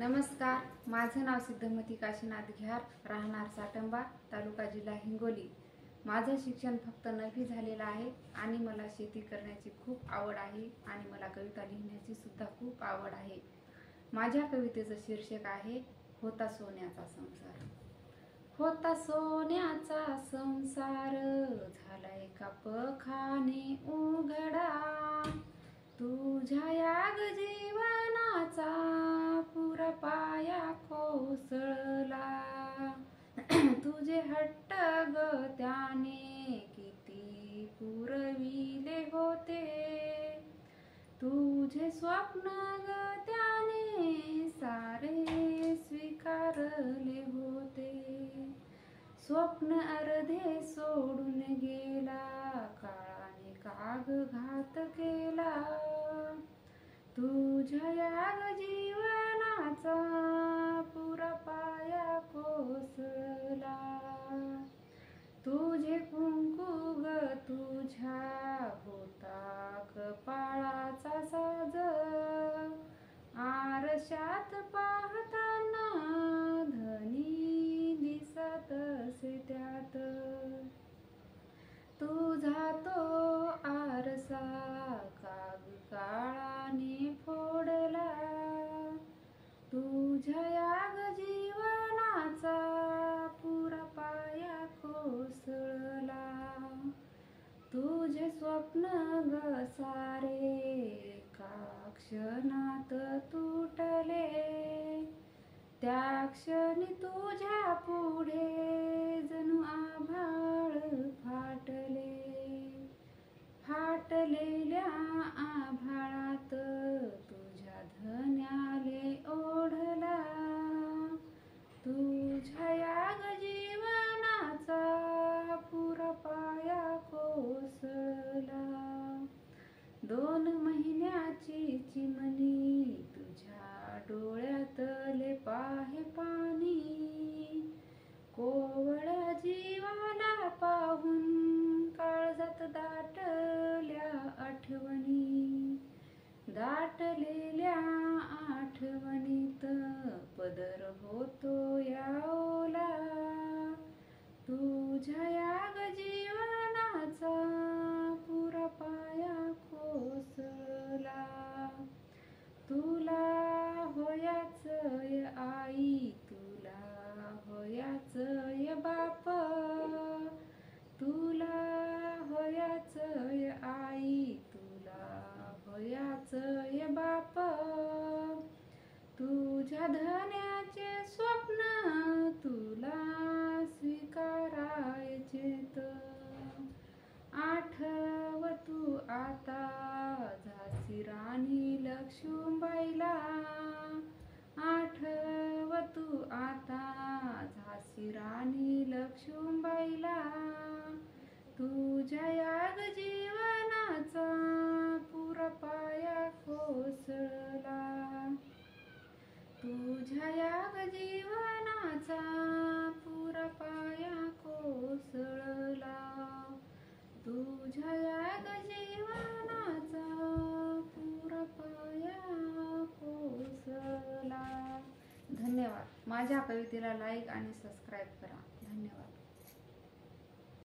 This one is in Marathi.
नमस्कार, माझं नाव सिद्धमती काशीनाथ घ्यार, राहणार साटंबा, तालुका जिल्हा हिंगोली। माझं शिक्षण फक्त 9वी झालेलं आहे आणि मला शेती करण्याची खूप आवड आहे आणि मला कविता लिहिण्याची सुद्धा खूप आवड आहे। माझ्या कवितेचं शीर्षक आहे होता सोन्याचा संसार। होता सोन्याचा संसार, झालाय का पखाने उघडा, तुझ्या याग जीवनाचा पुरा पाया कोसळला। तुझे हट्ट ग त्याने किती पुरविले होते, तुझे स्वप्न ग त्याने सारे स्वीकारले होते। स्वप्न अर्धे सोडून गेला, काळाने काग घात केला। तुझ्या याग जीवनाचा पुरा पाया कोसळला। तुझे कुंकू ग तुझ्या होता कपाळाचा साज, आरशात पाहताना धनी दिसत असे त्यात। तुझा तो आरसा काग काळाने फोडला, तुझ्या याग जीवनाचा पुरा पाया कोसळला। तुझे स्वप्न ग सारे एका क्षणात तुटले, त्या क्षणी तुझ्या पुढे जणू आभाळ फाटले। फाटलेल्या आभाळात तुझ्या धन्याले ओढला, तुझ्या याग जीवनाचा पुरा पाया कोसळला। 2 महिन्याची चिमणी तुझ्या डोळ्यातले पाहे पाणी, कोवळ्या जीवाला पाहून काळजात दाटल्या आठवणी। दाटलेल्या आठवणीत पदर होतो या ओला, तुझ्या याग जीवनाचा पुरा पाया कोसळला। तुला होयाच आई, तुला होयाच बाप, तुला होयाच आई, तुला होयाच बाप। तुझ्या धन्याचे स्वप्न तुला स्वीकारायचेत। आठव तू आता झाशी राणी लक्ष्मीबाईला, आठव तू आता झाशी राणी लक्ष्मीबाईला। तुझ्या याग जीवनाचा पुरा पाया कोसळला, तुझ्या याग जीवनाचा पुरा पाया कोसळला। तुझ्या याग जीवनाचा पुरा पाया कोसळला। धन्यवाद। माझ्या कवितेला लाईक आणि सबस्क्राईब करा। धन्यवाद।